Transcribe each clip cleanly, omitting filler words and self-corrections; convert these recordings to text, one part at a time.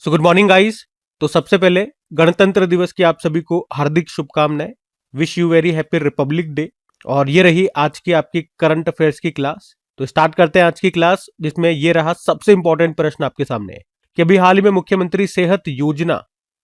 So good morning guys. तो सबसे पहले गणतंत्र दिवस की आप सभी को हार्दिक शुभकामनाएं। Wish you very happy Republic day. और ये रही आज की आपकी करंट अफेयर्स की क्लास। तो स्टार्ट करते हैं आज की क्लास, जिसमें ये रहा सबसे इंपॉर्टेंट प्रश्न आपके सामने है कि अभी हाल ही में मुख्यमंत्री सेहत योजना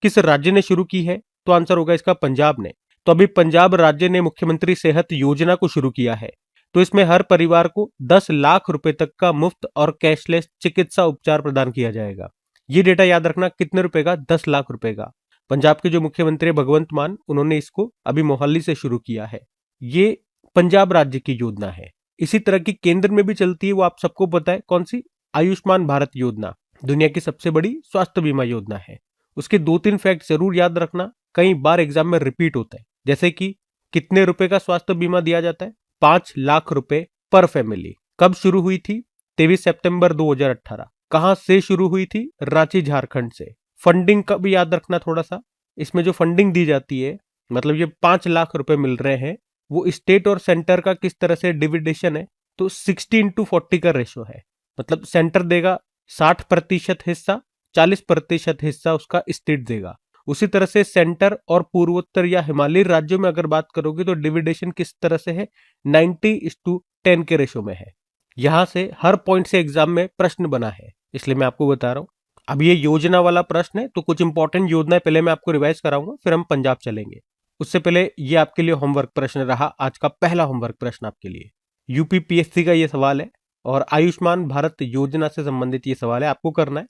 किस राज्य ने शुरू की है। तो आंसर होगा इसका पंजाब ने। तो अभी पंजाब राज्य ने मुख्यमंत्री सेहत योजना को शुरू किया है। तो इसमें हर परिवार को 10 लाख रुपए तक का मुफ्त और कैशलेस चिकित्सा उपचार प्रदान किया जाएगा। ये डेटा याद रखना, कितने रुपए का? 10 लाख रुपए का। पंजाब के जो मुख्यमंत्री भगवंत मान, उन्होंने इसको अभी मोहाली से शुरू किया है। ये पंजाब राज्य की योजना है। इसी तरह की केंद्र में भी चलती है, वो आप सबको पता है कौन सी? आयुष्मान भारत योजना दुनिया की सबसे बड़ी स्वास्थ्य बीमा योजना है। उसके 2-3 फैक्ट जरूर याद रखना, कई बार एग्जाम में रिपीट होता है। जैसे कि कितने रुपए का स्वास्थ्य बीमा दिया जाता है? 5 लाख रुपए पर फैमिली। कब शुरू हुई थी? 23 सितंबर 2018। कहां से शुरू हुई थी? रांची, झारखंड से। फंडिंग का भी याद रखना थोड़ा सा। इसमें जो फंडिंग दी जाती है, मतलब ये 5 लाख रुपए मिल रहे हैं, वो स्टेट और सेंटर का किस तरह से डिविडेशन है? तो 60:40 का रेशो है। मतलब सेंटर देगा 60% हिस्सा, 40% हिस्सा उसका स्टेट देगा। उसी तरह से सेंटर और पूर्वोत्तर या हिमालयी राज्यों में अगर बात करोगे तो डिविडेशन किस तरह से है? 90:10 के रेशो में है। यहां से हर पॉइंट से एग्जाम में प्रश्न बना है, इसलिए मैं आपको बता रहा हूं। अब ये योजना वाला प्रश्न है, तो कुछ इंपॉर्टेंट योजनाएं पहले मैं आपको रिवाइज कराऊंगा, फिर हम पंजाब चलेंगे। उससे पहले ये आपके लिए होमवर्क प्रश्न रहा, आज का पहला होमवर्क प्रश्न आपके लिए। यूपीपीएससी का ये सवाल है और आयुष्मान भारत योजना से संबंधित ये सवाल है, आपको करना है।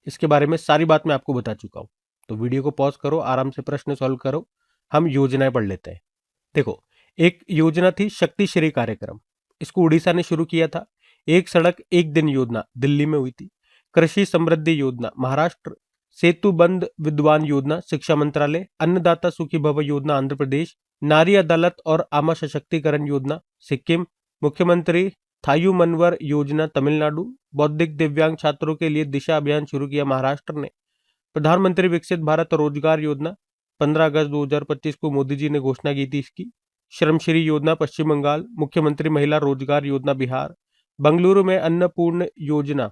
इसके बारे में सारी बात मैं आपको बता चुका हूं। तो वीडियो को पॉज करो, आराम से प्रश्न सॉल्व करो, हम योजनाएं पढ़ लेते हैं। देखो, एक योजना थी शक्ति श्री कार्यक्रम। इसको उड़ीसा ने शुरू किया था। एक सड़क एक दिन योजना दिल्ली में हुई थी। कृषि समृद्धि योजना महाराष्ट्र। सेतु बंद विद्वान योजना शिक्षा मंत्रालय। अन्नदाता सुखी भव योजना आंध्र प्रदेश। नारी अदालत और आमा सशक्तिकरण योजना सिक्किम। मुख्यमंत्री थायू मनवर योजना तमिलनाडु। बौद्धिक दिव्यांग छात्रों के लिए दिशा अभियान शुरू किया महाराष्ट्र ने। प्रधानमंत्री विकसित भारत रोजगार योजना 15 अगस्त 2025 को मोदी जी ने घोषणा की थी इसकी। श्रमश्री योजना पश्चिम बंगाल। मुख्यमंत्री महिला रोजगार योजना बिहार। बंगलुरु में अन्नपूर्ण योजना,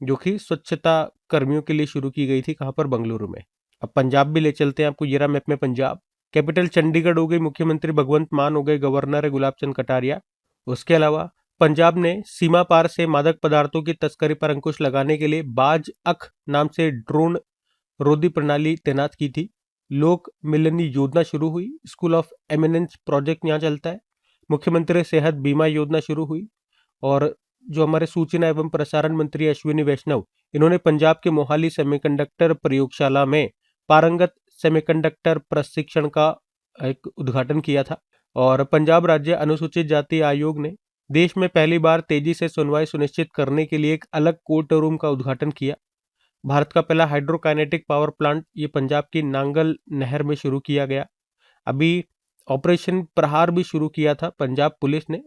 जो कि स्वच्छता कर्मियों के लिए शुरू की गई थी, कहां पर? बंगलुरु में। अब पंजाब भी ले चलते हैं आपको, ये रहा मैप में पंजाब। कैपिटल चंडीगढ़ हो गई, मुख्यमंत्री भगवंत मान हो गए, गवर्नर है गुलाब चंद कटारिया। उसके अलावा पंजाब ने सीमा पार से मादक पदार्थों की तस्करी पर अंकुश लगाने के लिए बाज अख नाम से ड्रोन रोधी प्रणाली तैनात की थी। लोक मिलनी योजना शुरू हुई। स्कूल ऑफ एमिनेंस प्रोजेक्ट यहाँ चलता है। मुख्यमंत्री सेहत बीमा योजना शुरू हुई। और जो हमारे सूचना एवं प्रसारण मंत्री अश्विनी वैष्णव, इन्होंने पंजाब के मोहाली सेमीकंडक्टर प्रयोगशाला में पारंगत सेमीकंडक्टर प्रशिक्षण का एक उद्घाटन किया था। और पंजाब राज्य अनुसूचित जाति आयोग ने देश में पहली बार तेजी से सुनवाई सुनिश्चित करने के लिए एक अलग कोर्ट रूम का उद्घाटन किया। भारत का पहला हाइड्रोकाइनेटिक पावर प्लांट ये पंजाब की नांगल नहर में शुरू किया गया। अभी ऑपरेशन प्रहार भी शुरू किया था पंजाब पुलिस ने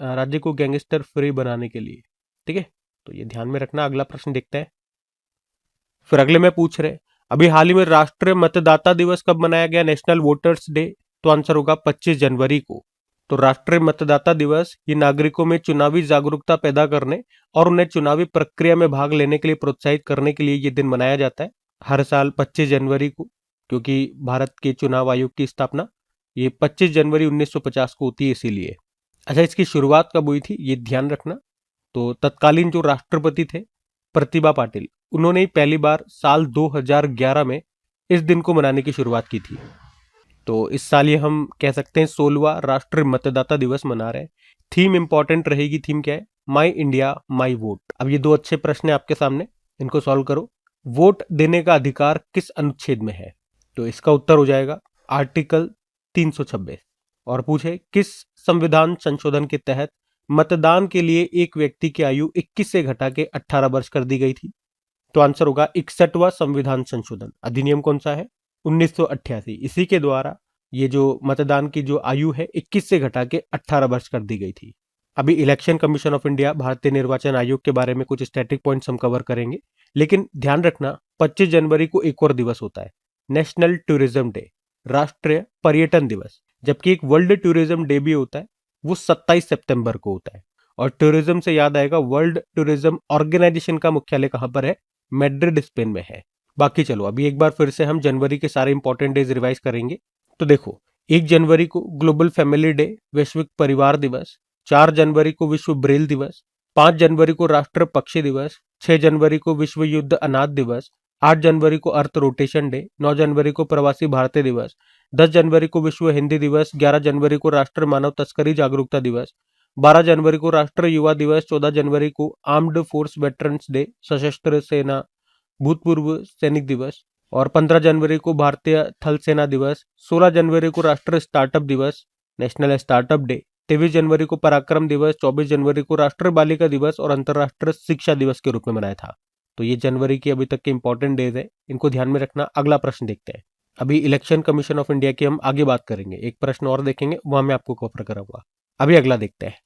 राज्य को गैंगस्टर फ्री बनाने के लिए। ठीक है, तो ये ध्यान में रखना। अगला प्रश्न देखते हैं। फिर अगले में पूछ रहे, अभी हाल ही में राष्ट्रीय मतदाता दिवस कब मनाया गया? National voters day. तो आंसर होगा 25 जनवरी को। तो राष्ट्रीय मतदाता दिवस ये नागरिकों में चुनावी जागरूकता पैदा करने और उन्हें चुनावी प्रक्रिया में भाग लेने के लिए प्रोत्साहित करने के लिए ये दिन मनाया जाता है हर साल 25 जनवरी को, क्योंकि भारत के चुनाव आयोग की स्थापना ये 25 जनवरी 1950 को होती है, इसीलिए। अच्छा, इसकी शुरुआत कब हुई थी ये ध्यान रखना। तो तत्कालीन जो राष्ट्रपति थे प्रतिभा पाटिल, उन्होंने ही पहली बार साल 2011 में इस दिन को मनाने की शुरुआत की थी। तो इस साल ये हम कह सकते हैं 16वां राष्ट्रीय मतदाता दिवस मना रहे हैं। थीम इंपॉर्टेंट रहेगी। थीम क्या है? माई इंडिया माई वोट। अब ये दो अच्छे प्रश्न है आपके सामने, इनको सॉल्व करो। वोट देने का अधिकार किस अनुच्छेद में है? तो इसका उत्तर हो जाएगा आर्टिकल 326। और पूछे, किस संविधान संशोधन के तहत मतदान के लिए एक व्यक्ति की आयु 21 से घटा के 18 वर्ष कर दी गई थी? तो आंसर होगा 61वां संविधान संशोधन। अधिनियम कौन सा है? 1988। इसी के द्वारा ये जो मतदान की जो आयु है 21 से घटा के 18 वर्ष कर दी गई थी। अभी इलेक्शन कमीशन ऑफ इंडिया, भारतीय निर्वाचन आयोग के बारे में कुछ स्टैटिक पॉइंट्स हम कवर करेंगे, लेकिन ध्यान रखना 25 जनवरी को एक और दिवस होता है, नेशनल टूरिज्म डे, राष्ट्रीय पर्यटन दिवस। जबकि एक वर्ल्ड टूरिज्म डे भी होता है, वो 27 सितंबर को होता है। और टूरिज्म से याद आएगा, वर्ल्ड टूरिज्म ऑर्गेनाइजेशन का मुख्यालय कहां पर है? मैड्रिड स्पेन में है। बाकी चलो अभी एक बार फिर से हम जनवरी के सारे इंपॉर्टेंट डेज रिवाइज करेंगे। तो देखो 1 जनवरी को ग्लोबल फैमिली डे वैश्विक परिवार दिवस, 4 जनवरी को विश्व ब्रेल दिवस, 5 जनवरी को राष्ट्र पक्षी दिवस, 6 जनवरी को विश्व युद्ध अनाथ दिवस, 8 जनवरी को अर्थ रोटेशन डे, 9 जनवरी को प्रवासी भारतीय दिवस, 10 जनवरी को विश्व हिंदी दिवस, 11 जनवरी को राष्ट्रीय मानव तस्करी जागरूकता दिवस, 12 जनवरी को राष्ट्रीय युवा दिवस, 14 जनवरी को आर्म्ड फोर्स वेटरन्स डे सशस्त्र सेना भूतपूर्व सैनिक दिवस, और 15 जनवरी को भारतीय थल सेना दिवस, 16 जनवरी को राष्ट्रीय स्टार्टअप दिवस नेशनल स्टार्टअप डे, 23 जनवरी को पराक्रम दिवस, 24 जनवरी को राष्ट्रीय बालिका दिवस और अंतर्राष्ट्रीय शिक्षा दिवस के रूप में मनाया था। तो ये जनवरी की अभी तक के इंपॉर्टेंट डेज है, इनको ध्यान में रखना। अगला प्रश्न देखते हैं। अभी इलेक्शन कमीशन ऑफ इंडिया की हम आगे बात करेंगे, एक प्रश्न और देखेंगे, वहां मैं आपको कवर कराऊंगा। अभी अगला देखते हैं।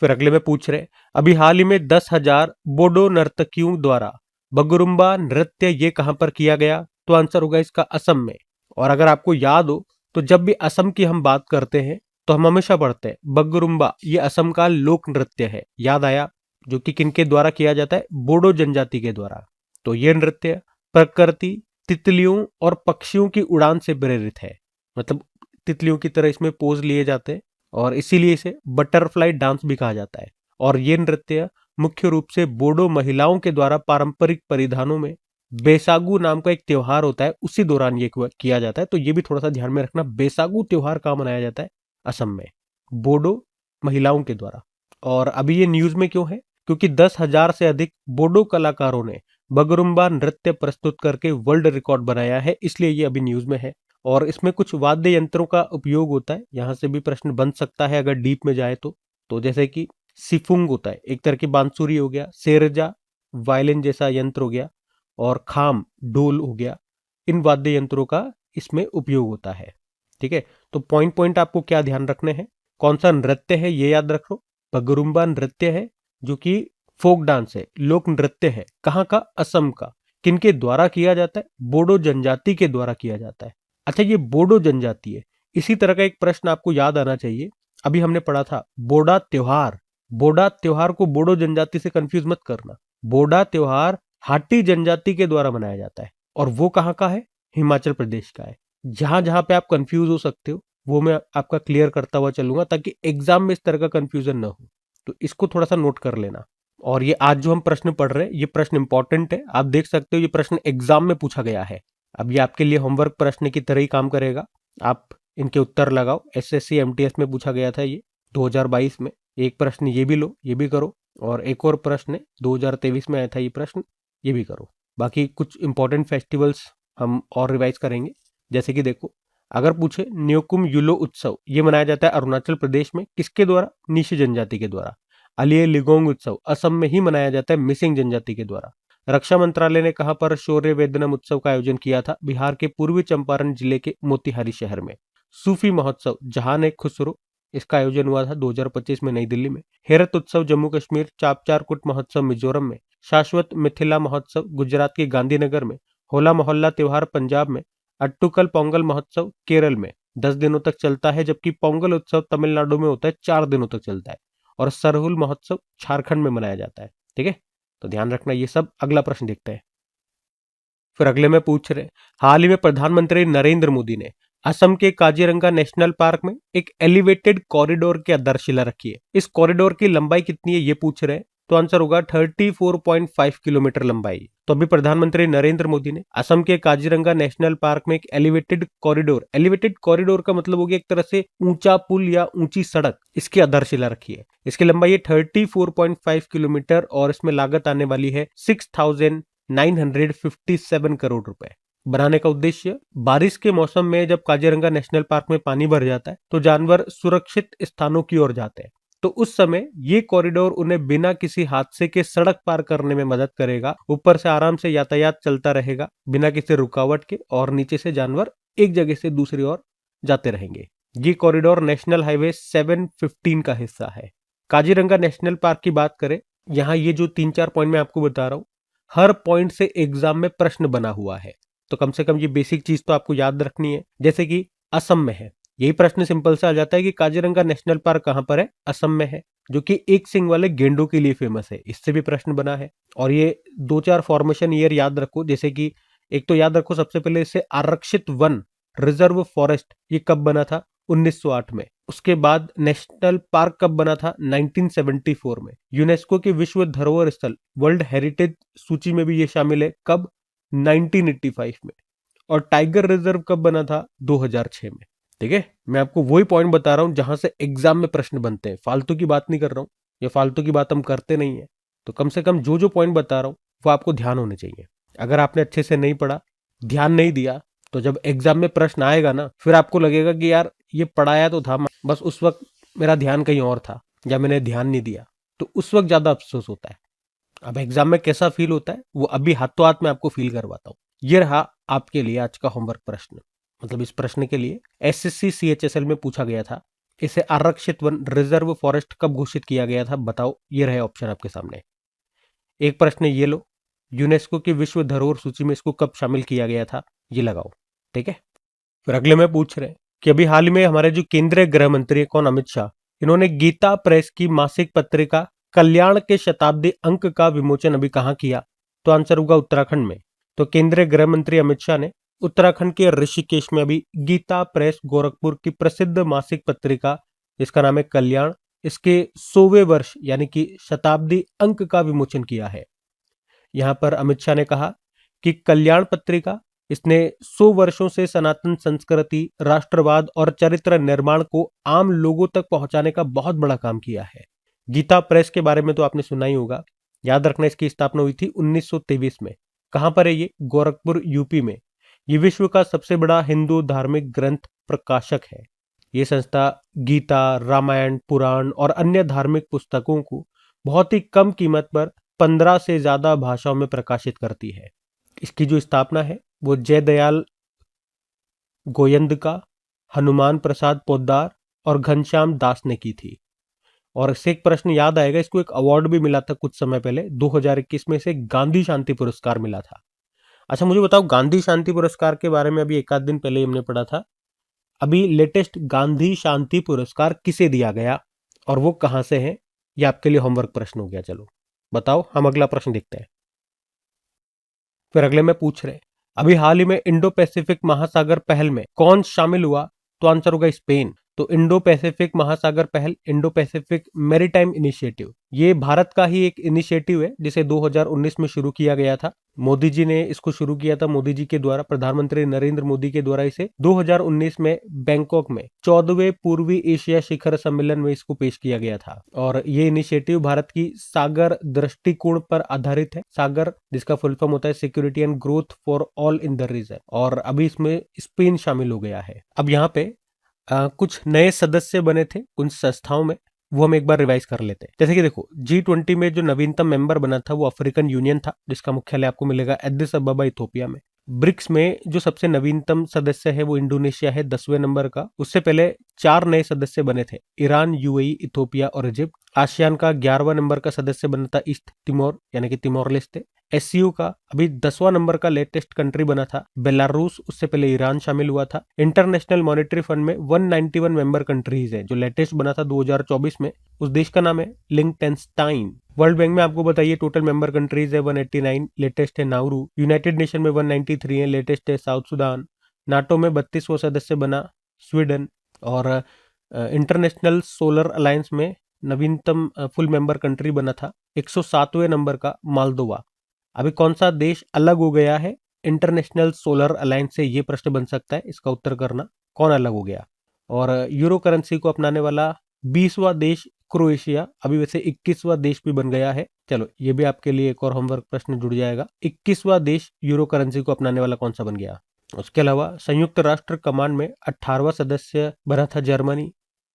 फिर अगले में पूछ रहे अभी हाल ही में 10,000 बोडो नर्तकियों द्वारा बगुरुम्बा नृत्य ये कहां पर किया गया? तो आंसर होगा इसका असम में। और अगर आपको याद हो तो जब भी असम की हम बात करते हैं तो हम हमेशा पढ़ते हैं बगुरुम्बा ये असम का लोक नृत्य है, याद आया, जो कि किनके द्वारा किया जाता है? बोडो जनजाति के द्वारा। तो ये नृत्य प्रकृति, तितलियों और पक्षियों की उड़ान से प्रेरित है, मतलब तितलियों की तरह इसमें पोज लिए जाते हैं और इसीलिए इसे बटरफ्लाई डांस भी कहा जाता है। और ये नृत्य मुख्य रूप से बोडो महिलाओं के द्वारा पारंपरिक परिधानों में बैसागु नाम का एक त्योहार होता है उसी दौरान ये किया जाता है। तो ये भी थोड़ा सा ध्यान में रखना, बैसागु त्योहार कहाँ मनाया जाता है? असम में, बोडो महिलाओं के द्वारा। और अभी ये न्यूज में क्यों है? क्योंकि 10,000 से अधिक बोडो कलाकारों ने बगरुम्बा नृत्य प्रस्तुत करके वर्ल्ड रिकॉर्ड बनाया है, इसलिए ये अभी न्यूज में है। और इसमें कुछ वाद्य यंत्रों का उपयोग होता है, यहां से भी प्रश्न बन सकता है अगर डीप में जाए तो जैसे कि सिफुंग होता है, एक तरह की बांसुरी हो गया, सेरजा वायलिन जैसा यंत्र हो गया, और खाम ढोल हो गया। इन वाद्य यंत्रों का इसमें उपयोग होता है। ठीक है, तो पॉइंट पॉइंट आपको क्या ध्यान रखने हैं? कौन सा नृत्य है ये याद रखो, बगरुम्बा नृत्य है जो कि फोक डांस है, लोक नृत्य है। कहाँ का? असम का। किनके द्वारा किया जाता है? बोडो जनजाति के द्वारा किया जाता है। अच्छा, ये बोडो जनजाति है। इसी तरह का एक प्रश्न आपको याद आना चाहिए, अभी हमने पढ़ा था बोडा त्योहार। बोडा त्योहार को बोडो जनजाति से कंफ्यूज मत करना। बोडा त्योहार हाटी जनजाति के द्वारा मनाया जाता है और वो कहाँ का है? हिमाचल प्रदेश का है। जहां जहां पे आप कंफ्यूज हो सकते हो वो मैं आपका क्लियर करता हुआ चलूंगा ताकि एग्जाम में इस तरह का कंफ्यूजन ना हो। तो इसको थोड़ा सा नोट कर लेना। और ये आज जो हम प्रश्न पढ़ रहे हैं ये प्रश्न इंपॉर्टेंट है, आप देख सकते हो ये प्रश्न एग्जाम में पूछा गया है। अब ये आपके लिए होमवर्क प्रश्न की तरह ही काम करेगा, आप इनके उत्तर लगाओ। एसएससी एमटीएस में पूछा गया था ये 2022 में। एक प्रश्न ये भी लो, ये भी करो, और एक और प्रश्न 2023 में आया था ये प्रश्न, ये भी करो। बाकी कुछ इंपॉर्टेंट फेस्टिवल्स हम और रिवाइज करेंगे। जैसे कि देखो, अगर पूछे न्योकुम युलो उत्सव ये मनाया जाता है अरुणाचल प्रदेश में, किसके द्वारा? नीशी जनजाति के द्वारा। अलिये लिगोंग उत्सव असम में ही मनाया जाता है मिसिंग जनजाति के द्वारा। रक्षा मंत्रालय ने कहां पर शौर्य वेदनम उत्सव का आयोजन किया था? बिहार के पूर्वी चंपारण जिले के मोतिहारी शहर में। सूफी महोत्सव जहान ए खुसरो, इसका आयोजन हुआ था 2025 में नई दिल्ली में। हेरत उत्सव जम्मू कश्मीर। चापचारकुट महोत्सव मिजोरम में। शाश्वत मिथिला महोत्सव गुजरात के गांधीनगर में। होला मोहल्ला त्योहार पंजाब में। अट्टुकल पोंगल महोत्सव केरल में 10 दिनों तक चलता है, जबकि पोंगल उत्सव तमिलनाडु में होता है 4 दिनों तक चलता है। और सरहुल महोत्सव झारखंड में मनाया जाता है। ठीक है, तो ध्यान रखना ये सब। अगला प्रश्न देखते हैं। फिर अगले में पूछ रहे हाल ही में प्रधानमंत्री नरेंद्र मोदी ने असम के काजीरंगा नेशनल पार्क में एक एलिवेटेड कॉरिडोर की आधारशिला रखी है। इस कॉरिडोर की लंबाई कितनी है ये पूछ रहे हैं, तो आंसर होगा 34.5 किलोमीटर लंबाई। तो अभी प्रधानमंत्री नरेंद्र मोदी ने असम के काजीरंगा नेशनल पार्क में एक एलिवेटेड कॉरिडोर का मतलब हो गया एक तरह से ऊंचा पुल या ऊंची सड़क, इसकी आधारशिला रखी है। इसकी लंबाई है 34.5 किलोमीटर और इसमें लागत आने वाली है 6,957 करोड़ रुपए। बनाने का उद्देश्य, बारिश के मौसम में जब काजीरंगा नेशनल पार्क में पानी भर जाता है तो जानवर सुरक्षित स्थानों की ओर जाते हैं। तो उस समय ये कॉरिडोर उन्हें बिना किसी हादसे के सड़क पार करने में मदद करेगा। ऊपर से आराम से यातायात चलता रहेगा बिना किसी रुकावट के, और नीचे से जानवर एक जगह से दूसरी ओर जाते रहेंगे। ये कॉरिडोर नेशनल हाईवे 715 का हिस्सा है। काजीरंगा नेशनल पार्क की बात करें, यहाँ ये जो 3-4 पॉइंट मैं आपको बता रहा हूँ, हर पॉइंट से एग्जाम में प्रश्न बना हुआ है। तो कम से कम ये बेसिक चीज तो आपको याद रखनी है। जैसे कि असम में है, यही प्रश्न सिंपल से आ जाता है कि काजीरंगा नेशनल पार्क कहाँ पर है? असम में है, जो कि एक सिंग वाले गेंडों के लिए फेमस है। इससे भी प्रश्न बना है। और ये 2-4 फॉर्मेशन ईयर याद रखो, जैसे कि एक तो याद रखो सबसे पहले इसे आरक्षित वन रिजर्व फॉरेस्ट ये कब बना था? 1908 में। उसके बाद नेशनल पार्क कब बना था? 1974 में। यूनेस्को के विश्व धरोहर स्थल वर्ल्ड हेरिटेज सूची में भी ये शामिल है, कब? 1985 में। और टाइगर रिजर्व कब बना था? 2006 में। ठीक है, मैं आपको वही पॉइंट बता रहा हूं जहां से एग्जाम में प्रश्न बनते हैं, फालतू की बात नहीं कर रहा हूं। ये फालतू की बात हम करते नहीं है। तो कम से कम जो जो पॉइंट बता रहा हूं वो आपको ध्यान होने चाहिए। अगर आपने अच्छे से नहीं पढ़ा, ध्यान नहीं दिया, तो जब एग्जाम में प्रश्न आएगा ना, फिर आपको लगेगा कि यार ये पढ़ाया तो था, बस उस वक्त मेरा ध्यान कहीं और था या मैंने ध्यान नहीं दिया। तो उस वक्त ज्यादा अफसोस होता है। अब एग्जाम में कैसा फील होता है वो अभी हाथों हाथ में आपको फील करवाता हूँ। ये रहा आपके लिए आज का होमवर्क प्रश्न। मतलब इस प्रश्न के लिए एसएससी सीएचएसएल में पूछा गया था, इसे आरक्षित वन रिजर्व फॉरेस्ट कब घोषित किया गया था? बताओ। ये रहे ऑप्शन आपके सामने। एक प्रश्न ये लो, यूनेस्को की विश्व धरोहर सूची में इसको कब शामिल किया गया था? ये लगाओ। ठीक है, फिर अगले में पूछ रहे हैं कि अभी हाल ही में हमारे जो केंद्रीय गृह मंत्री है, कौन? अमित शाह, इन्होंने गीता प्रेस की मासिक पत्रिका कल्याण के शताब्दी अंक का विमोचन अभी कहाँ किया? तो आंसर होगा उत्तराखंड में। तो केंद्रीय गृह मंत्री अमित शाह ने उत्तराखंड के ऋषिकेश में अभी गीता प्रेस गोरखपुर की प्रसिद्ध मासिक पत्रिका, जिसका नाम है कल्याण, इसके 100वें वर्ष यानी कि शताब्दी अंक का विमोचन किया है। यहां पर अमित शाह ने कहा कि कल्याण पत्रिका इसने 100 वर्षों से सनातन संस्कृति, राष्ट्रवाद और चरित्र निर्माण को आम लोगों तक पहुंचाने का बहुत बड़ा काम किया है। गीता प्रेस के बारे में तो आपने सुना ही होगा। याद रखना, इसकी स्थापना हुई थी 1923 में। कहां पर है ये? गोरखपुर, यूपी में। ये विश्व का सबसे बड़ा हिंदू धार्मिक ग्रंथ प्रकाशक है। ये संस्था गीता, रामायण, पुराण और अन्य धार्मिक पुस्तकों को बहुत ही कम कीमत पर 15 से ज्यादा भाषाओं में प्रकाशित करती है। इसकी जो स्थापना है वो जयदयाल गोयंदका, हनुमान प्रसाद पोद्दार और घनश्याम दास ने की थी। और इससे एक प्रश्न याद आएगा, इसको एक अवार्ड भी मिला था कुछ समय पहले, 2021 में इसे गांधी शांति पुरस्कार मिला था। अच्छा मुझे बताओ, गांधी शांति पुरस्कार के बारे में अभी एक आध दिन पहले हमने पढ़ा था। अभी लेटेस्ट गांधी शांति पुरस्कार किसे दिया गया और वो कहां से है? ये आपके लिए होमवर्क प्रश्न हो गया। चलो बताओ, हम अगला प्रश्न देखते हैं। फिर अगले में पूछ रहे, अभी हाल ही में इंडो पैसिफिक महासागर पहल में कौन शामिल हुआ? तो आंसर होगा स्पेन। तो इंडो पैसिफिक महासागर पहल, इंडो पैसिफिक मैरीटाइम इनिशिएटिव, ये भारत का ही एक इनिशिएटिव है जिसे 2019 में शुरू किया गया था। मोदी जी ने इसको शुरू किया था, मोदी जी के द्वारा, प्रधानमंत्री नरेंद्र मोदी के द्वारा इसे 2019 में बैंकॉक में 14वें पूर्वी एशिया शिखर सम्मेलन में इसको पेश किया गया था। और ये इनिशिएटिव भारत की सागर दृष्टिकोण पर आधारित है। सागर जिसका फुल फॉर्म होता है security and growth for all in the region. और अभी इसमें स्पेन शामिल हो गया है। अब यहाँ पे कुछ नए सदस्य बने थे कुछ संस्थाओं में, वो हम एक बार रिवाइज कर लेते हैं। जैसे कि देखो, G20 में जो नवीनतम मेंबर बना था वो अफ्रीकन यूनियन था, जिसका मुख्यालय आपको मिलेगा एडिस अबाबा, इथोपिया में। ब्रिक्स में जो सबसे नवीनतम सदस्य है वो इंडोनेशिया है, 10वें नंबर का। उससे पहले 4 नए सदस्य बने थे, ईरान, यूएई, इथोपिया और इजिप्ट। आसियान का 11वां नंबर का सदस्य बना था ईस्ट तिमोर यानी कि तिमोर लेस्टे। एससीयू का अभी 10वां नंबर का लेटेस्ट कंट्री बना था बेलारूस, उससे पहले ईरान शामिल हुआ था। इंटरनेशनल मॉनेटरी फंड में 191 मेंबर कंट्रीज है, जो लेटेस्ट बना था 2024 में, उस देश का नाम है लिंक्टेनस्टाइन। वर्ल्ड बैंक में आपको बताइए टोटल मेंबर कंट्रीज है 189, लेटेस्ट है नाउरू। यूनाइटेड नेशन में 193 है, लेटेस्ट है साउथ सुडान। नाटो में 32वां सदस्य बना स्वीडन। और इंटरनेशनल सोलर अलायंस में नवीनतम फुल मेंबर कंट्री बना था 107वें नंबर का मालदोवा। अभी कौन सा देश अलग हो गया है इंटरनेशनल सोलर अलायंस से? ये प्रश्न बन सकता है, इसका उत्तर करना, कौन अलग हो गया। और यूरो करेंसी को अपनाने वाला 20वां देश क्रोएशिया, अभी वैसे 21वां देश भी बन गया है। चलो ये भी आपके लिए एक और होमवर्क प्रश्न जुड़ जाएगा, 21वां देश यूरो करेंसी को अपनाने वाला कौन सा बन गया। उसके अलावा संयुक्त राष्ट्र कमांड में 18वां सदस्य बना था जर्मनी।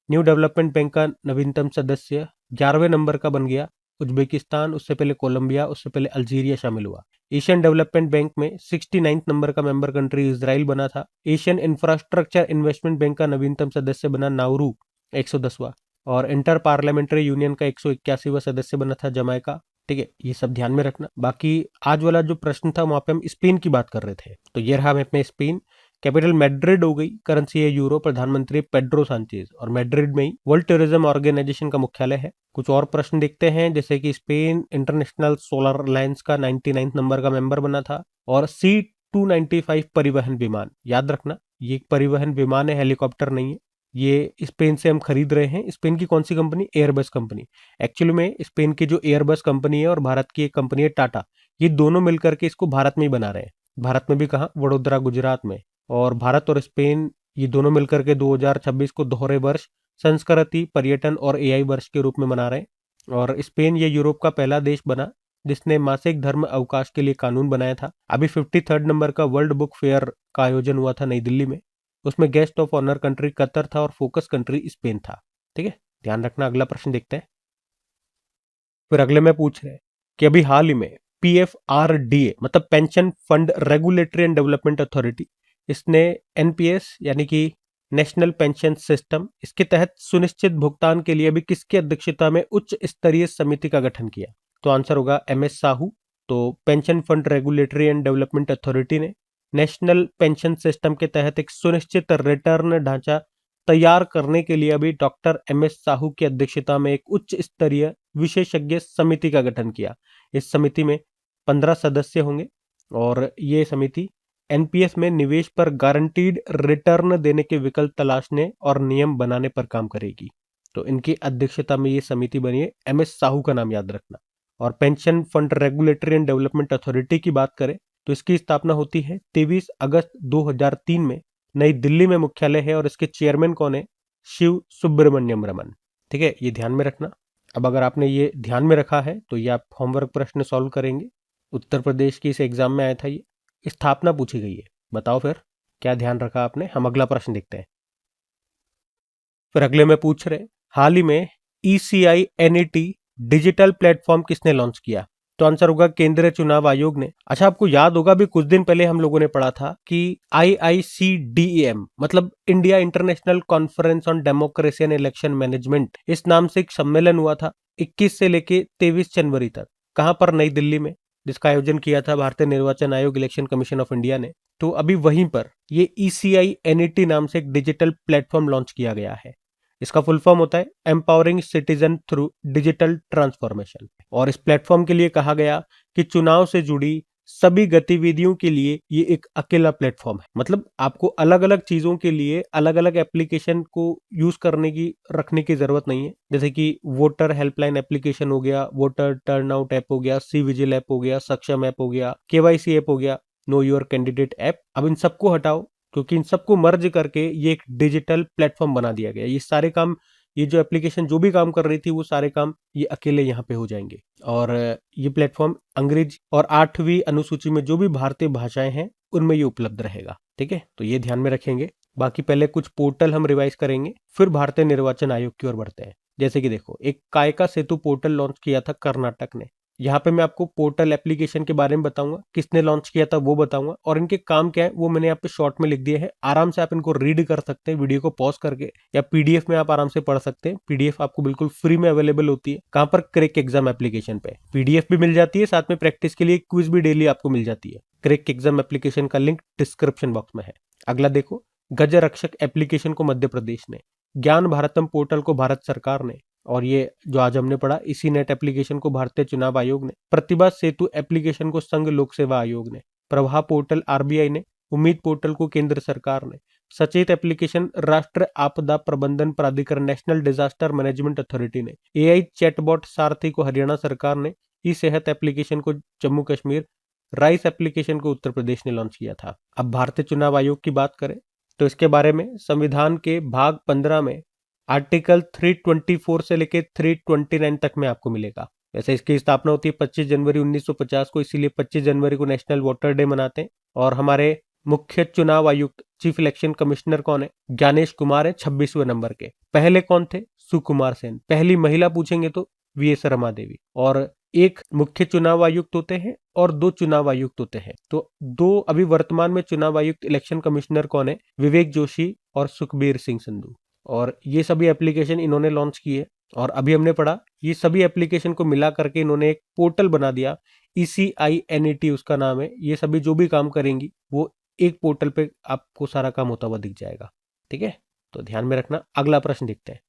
न्यू डेवलपमेंट बैंक का नवीनतम सदस्य 11वें नंबर का बन गया उज्बेकिस्तान, उससे पहले कोलंबिया, उससे पहले अल्जीरिया शामिल हुआ। एशियन डेवलपमेंट बैंक में 69 नंबर का मेंबर कंट्री इजराइल बना था। एशियन इंफ्रास्ट्रक्चर इन्वेस्टमेंट बैंक का नवीनतम सदस्य बना नाउरू, 110वां। और इंटर पार्लियामेंट्री यूनियन का 181वां सदस्य बना था जमाइका। ठीक है, ये सब ध्यान में रखना। बाकी आज वाला जो प्रश्न था वहां पे हम स्पेन की बात कर रहे थे, तो ये रहा मैप में स्पेन कैपिटल मैड्रिड हो गई, करेंसी है यूरो, प्रधानमंत्री पेड्रो सांचेज, और मैड्रिड में ही वर्ल्ड टूरिज्म ऑर्गेनाइजेशन का मुख्यालय है। कुछ और प्रश्न देखते हैं, जैसे कि स्पेन इंटरनेशनल सोलर अलायंस का 99 नंबर का मेंबर बना था। और C-295 परिवहन विमान, याद रखना ये एक परिवहन विमान है, हेलीकॉप्टर नहीं है। ये स्पेन से हम खरीद रहे हैं। स्पेन की कौन सी कंपनी? Airbus company. एक्चुअली में स्पेन की जो एयरबस कंपनी है और भारत की एक कंपनी है टाटा, ये दोनों मिलकर के इसको भारत में ही बना रहे हैं। भारत में भी कहाँ? वडोदरा, गुजरात में। और भारत और स्पेन ये दोनों मिलकर के 2026 को दोहरे वर्ष संस्कृति, पर्यटन और एआई वर्ष के रूप में मना रहे हैं। और स्पेन ये यूरोप का पहला देश बना जिसने मासिक धर्म अवकाश के लिए कानून बनाया था। अभी 53rd नंबर का वर्ल्ड बुक फेयर का आयोजन हुआ था नई दिल्ली में। उसमें guest of honour country Qatar था और फोकस कंट्री स्पेन था। ठीक है, ध्यान रखना। अगला प्रश्न देखते हैं। फिर अगले में पूछ रहे हैं कि अभी हाल ही में PFRDA मतलब pension fund regulatory and development authority, इसने NPS यानी कि नेशनल पेंशन सिस्टम, इसके तहत सुनिश्चित भुगतान के लिए अभी किसकी अध्यक्षता में उच्च स्तरीय समिति का गठन किया? तो आंसर होगा MS साहू। तो pension fund regulatory and development authority ने नेशनल पेंशन सिस्टम के तहत एक सुनिश्चित रिटर्न ढांचा तैयार करने के लिए अभी डॉक्टर MS साहू की अध्यक्षता में एक उच्च स्तरीय विशेषज्ञ समिति का गठन किया। इस समिति में 15 सदस्य होंगे और ये समिति NPS में निवेश पर गारंटीड रिटर्न देने के विकल्प तलाशने और नियम बनाने पर काम करेगी। तो इनकी अध्यक्षता में ये समिति बनी है। MS साहू का नाम याद रखना। और pension fund regulatory and development authority की बात करें तो इसकी स्थापना होती है 23 अगस्त 2003 में नई दिल्ली में मुख्यालय है। और इसके चेयरमैन कौन है? शिव सुब्रमण्यम रमन। ठीक है, ये ध्यान में रखना। अब अगर आपने ये ध्यान में रखा है तो ये आप होमवर्क प्रश्न सॉल्व करेंगे। उत्तर प्रदेश की इस एग्जाम में आया था, ये स्थापना पूछी गई है। बताओ फिर क्या ध्यान रखा आपने। हम अगला प्रश्न देखते हैं। फिर अगले में पूछ रहे, हाल ही में ECI NET डिजिटल प्लेटफॉर्म किसने लॉन्च किया? तो आंसर होगा केंद्रीय चुनाव आयोग ने। अच्छा, आपको याद होगा भी कुछ दिन पहले हम लोगों ने पढ़ा था कि IICDEM मतलब India international conference on democracy and election management, इस नाम से एक सम्मेलन हुआ था 21 से लेके 23 जनवरी तक। कहां पर? नई दिल्ली में, जिसका आयोजन किया था भारतीय निर्वाचन आयोग, इलेक्शन कमीशन ऑफ इंडिया ने। तो अभी वहीं पर ये ECI NET नाम से एक डिजिटल प्लेटफॉर्म लॉन्च किया गया है। इसका फुल फॉर्म होता है empowering citizen through digital transformation. और इस प्लेटफॉर्म के लिए कहा गया कि चुनाव से जुड़ी सभी गतिविधियों के लिए ये एक अकेला प्लेटफॉर्म है। मतलब आपको अलग अलग चीजों के लिए अलग अलग एप्लीकेशन को यूज करने की रखने की जरूरत नहीं है। जैसे कि वोटर हेल्पलाइन एप्लीकेशन हो गया, वोटर टर्नआउट ऐप हो गया, सी विजिल ऐप हो गया, सक्षम ऐप हो गया, KYC ऐप हो गया, नो योर कैंडिडेट ऐप। अब इन सबको हटाओ क्योंकि इन सबको मर्ज करके ये एक डिजिटल प्लेटफॉर्म बना दिया गया। ये सारे काम, ये जो एप्लीकेशन जो भी काम कर रही थी वो सारे काम ये अकेले यहाँ पे हो जाएंगे। और ये प्लेटफॉर्म अंग्रेजी और 8वीं अनुसूची में जो भी भारतीय भाषाएं हैं उनमें ये उपलब्ध रहेगा। ठीक है, तो ये ध्यान में रखेंगे। बाकी पहले कुछ पोर्टल हम रिवाइज करेंगे, फिर भारतीय निर्वाचन आयोग की ओर बढ़ते हैं। जैसे कि देखो, एक कायका सेतु पोर्टल लॉन्च किया था कर्नाटक ने। यहाँ पे मैं आपको पोर्टल एप्लीकेशन के बारे में बताऊंगा, किसने लॉन्च किया था वो बताऊंगा, और इनके काम क्या है वो मैंने यहाँ पे शॉर्ट में लिख दिया है। आराम से आप इनको रीड कर सकते हैं वीडियो को पॉज करके, या PDF में आप आराम से पढ़ सकते हैं। PDF आपको बिल्कुल फ्री में अवेलेबल होती है। कहाँ पर? क्रैक एग्जाम एप्लीकेशन पे PDF भी मिल जाती है, साथ में प्रैक्टिस के लिए क्विज भी डेली आपको मिल जाती है। क्रैक एग्जाम एप्लीकेशन का लिंक डिस्क्रिप्शन बॉक्स में है। अगला देखो, गज रक्षक एप्लीकेशन को मध्य प्रदेश ने, ज्ञान भारतम पोर्टल को भारत सरकार ने, और ये जो आज हमने पढ़ा इसी नेट एप्लीकेशन को भारतीय चुनाव आयोग ने, प्रतिभा सेतु एप्लीकेशन को संघ लोक सेवा आयोग ने, प्रभा पोर्टल RBI ने, उम्मीद पोर्टल को केंद्र सरकार ने, सचेत एप्लीकेशन राष्ट्रीय आपदा प्रबंधन प्राधिकरण नेशनल डिजास्टर मैनेजमेंट अथॉरिटी ने, AI चैटबॉट सारथी को हरियाणा सरकार ने, ई सेहत एप्लीकेशन को जम्मू कश्मीर, राइस एप्लीकेशन को उत्तर प्रदेश ने लॉन्च किया था। अब भारतीय चुनाव आयोग की बात करें तो इसके बारे में संविधान के भाग 15 में आर्टिकल 324 से लेके 329 तक में आपको मिलेगा। वैसे इसकी स्थापना होती है 25 जनवरी 1950 को, इसीलिए 25 जनवरी को नेशनल वोटर डे मनाते हैं। और हमारे मुख्य चुनाव आयुक्त चीफ इलेक्शन कमिश्नर कौन है? ज्ञानेश कुमार है 26वें नंबर के। पहले कौन थे? सुकुमार सेन। पहली महिला पूछेंगे तो VS रमा देवी। और एक मुख्य चुनाव आयुक्त होते हैं और 2 चुनाव आयुक्त होते हैं। तो 2 अभी वर्तमान में चुनाव आयुक्त इलेक्शन कमिश्नर कौन है? विवेक जोशी और सुखबीर सिंह संधू। और ये सभी एप्लीकेशन इन्होंने लॉन्च किए। और अभी हमने पढ़ा ये सभी एप्लीकेशन को मिला करके इन्होंने एक पोर्टल बना दिया, ECI NET उसका नाम है। ये सभी जो भी काम करेंगी वो एक पोर्टल पे आपको सारा काम होता हुआ दिख जाएगा। ठीक है, तो ध्यान में रखना। अगला प्रश्न देखते हैं।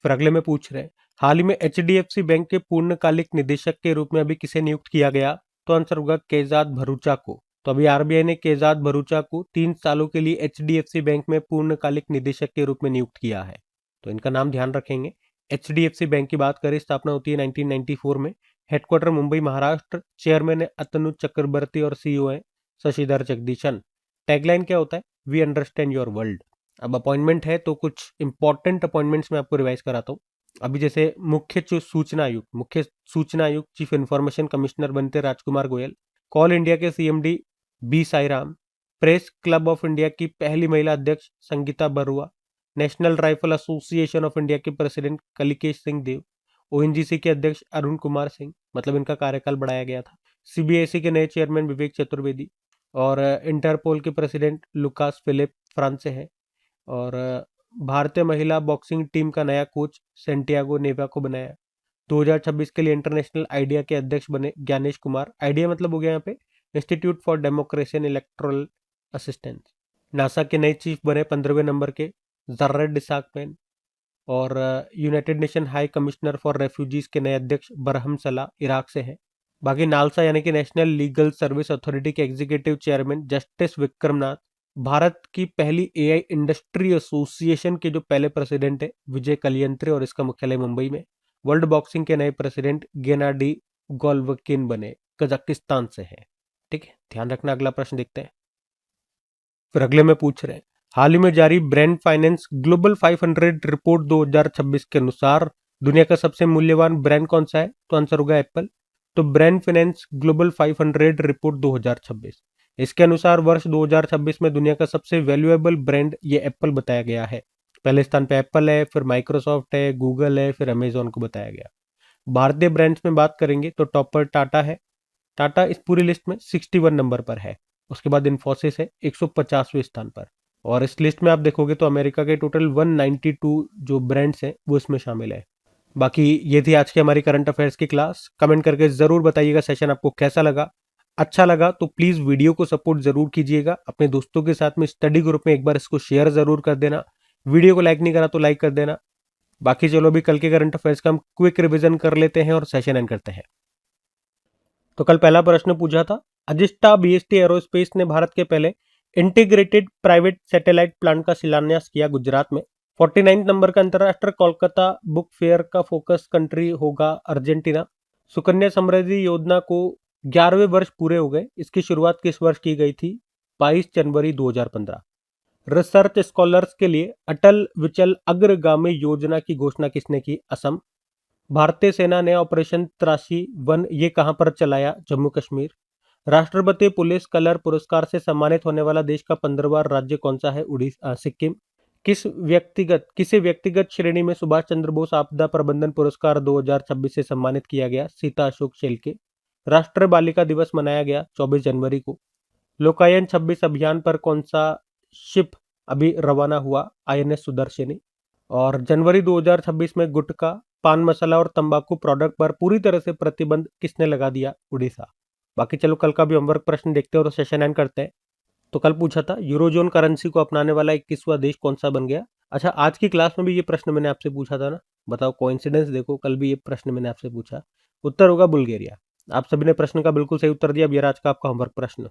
फिर अगले में पूछ रहे हैं, हाल ही में एचडीएफसी बैंक के पूर्णकालिक निदेशक के रूप में अभी किसे नियुक्त किया गया? तो आंसर होगा केजात भरूचा को। तो अभी आरबीआई ने केजात भरूचा को 3 सालों के लिए एचडीएफसी बैंक में पूर्णकालिक निदेशक के रूप में नियुक्त किया है। तो इनका नाम ध्यान रखेंगे। एचडीएफसी बैंक की बात करें, स्थापना होती है 1994 में। हेडक्वार्टर मुंबई महाराष्ट्र। चेयरमैन है अतनु चक्रवर्ती और सीईओ है शशिधर जगदीशन। टैगलाइन क्या होता है? We understand your world. अब अपॉइंटमेंट है तो कुछ इंपॉर्टेंट अपॉइंटमेंट्स मैं आपको रिवाइज कराता हूँ। अभी जैसे मुख्य सूचना आयुक्त चीफ इंफॉर्मेशन कमिश्नर बनते राजकुमार गोयल। कॉल इंडिया के CMD B Sairam. Press Club of India की पहली महिला अध्यक्ष Sangeeta Barua. National Rifle Association of India के प्रेसिडेंट कलिकेश सिंह देव। ओएनजीसी के अध्यक्ष अरुण कुमार सिंह, मतलब इनका कार्यकाल बढ़ाया गया था। सीबीएसई के नए चेयरमैन विवेक चतुर्वेदी। और इंटरपोल के प्रेसिडेंट लुकास फिलिप फ्रांस से है। और भारतीय महिला बॉक्सिंग टीम का नया कोच सेंटियागो नेवा को बनाया। 2026 के लिए इंटरनेशनल आइडिया के अध्यक्ष बने ज्ञानेश कुमार। आइडिया मतलब हो गया यहाँ पे institute for democracy and electoral assistance. NASA के नए चीफ बने 15वें नंबर के जर्रेड डिसाकमैन। और United nation high commissioner for refugees के नए अध्यक्ष बरहम सला इराक से है। बाकी नालसा यानी कि नेशनल लीगल सर्विस अथॉरिटी के executive chairman justice Vikram Nath. Bharat की पहली एआई इंडस्ट्री एसोसिएशन के जो पहले प्रेसिडेंट है विजय कलियंत्रे, और इसका मुख्यालय मुंबई में। वर्ल्ड बॉक्सिंग के नए प्रेसिडेंट गेनाडी गोलोवकिन बने, कजाकिस्तान से है। ठीक है, ध्यान रखना। अगला प्रश्न देखते हैं। फिर अगले में पूछ रहे हैं, हाल ही में जारी ब्रांड फाइनेंस ग्लोबल 500 रिपोर्ट 2026 के अनुसार दुनिया का सबसे मूल्यवान ब्रांड कौन सा है? तो आंसर होगा एप्पल। तो ब्रांड फाइनेंस ग्लोबल 500 रिपोर्ट 2026, इसके अनुसार वर्ष 2026 में दुनिया का सबसे वैल्यूएबल ब्रांड ये एप्पल बताया गया है। पहले स्थान पे एप्पल है, फिर माइक्रोसॉफ्ट है, गूगल है, फिर अमेजोन को बताया गया। भारतीय ब्रांड्स में बात करेंगे तो टॉप पर टाटा है। टाटा इस पूरी लिस्ट में 61 नंबर पर है। उसके बाद इन्फोसिस है 150वें स्थान पर। और इस लिस्ट में आप देखोगे तो अमेरिका के टोटल 192 जो ब्रांड्स हैं वो इसमें शामिल है। बाकी ये थी आज की हमारी करंट अफेयर्स की क्लास। कमेंट करके जरूर बताइएगा सेशन आपको कैसा लगा। अच्छा लगा तो प्लीज वीडियो को सपोर्ट जरूर कीजिएगा। अपने दोस्तों के साथ में स्टडी ग्रुप में एक बार इसको शेयर जरूर कर देना। वीडियो को लाइक नहीं करा तो लाइक कर देना। बाकी चलो अभी कल के करंट अफेयर्स का हम क्विक रिवीजन कर लेते हैं और सेशन एंड करते हैं। तो कल पहला प्रश्न पूछा था, अजिस्टा बीएसटी एरोस्पेस ने भारत के पहले इंटीग्रेटेड प्राइवेट सैटेलाइट प्लांट का शिलान्यास किया गुजरात में। 49 नंबर का अंतरराष्ट्रीय कोलकाता बुक फेयर का फोकस कंट्री होगा अर्जेंटीना। सुकन्या समृद्धि योजना को 11वें वर्ष पूरे हो गए। इसकी शुरुआत किस वर्ष की गई थी? 22 जनवरी 2015। रिसर्च स्कॉलर्स के लिए अटल विचल अग्रगामी योजना की घोषणा किसने की? असम। भारतीय सेना ने ऑपरेशन त्रासी 1 ये कहां पर चलाया? जम्मू कश्मीर। राष्ट्रपति पुलिस कलर पुरस्कार से सम्मानित होने वाला देश का 15वां राज्य कौन सा है? सिक्किम। किसे व्यक्तिगत श्रेणी में सुभाष चंद्र बोस आपदा प्रबंधन पुरस्कार 2026 से सम्मानित किया गया? सीता अशोक शेल्के। राष्ट्रीय बालिका दिवस मनाया गया 24 जनवरी को। लोकायन 26 अभियान पर कौन सा शिप अभी रवाना हुआ? आईएनएस सुदर्शनी। और जनवरी 2026 में गुटखा, पान मसाला और तंबाकू प्रोडक्ट पर पूरी तरह से प्रतिबंध किसने लगा दिया? उड़ीसा। बाकी चलो कल का भी होमवर्क प्रश्न देखते हैं और सेशन एंड करते हैं। तो कल पूछा था यूरोजोन करेंसी को अपनाने वाला 21वां देश कौन सा बन गया? अच्छा, आज की क्लास में भी ये प्रश्न मैंने आपसे पूछा था ना, बताओ कोइंसिडेंस देखो, कल भी ये प्रश्न मैंने आपसे पूछा। उत्तर होगा बुल्गारिया। आप सभी ने प्रश्न का बिल्कुल सही उत्तर दिया। अब ये आज का आपका होमवर्क प्रश्न।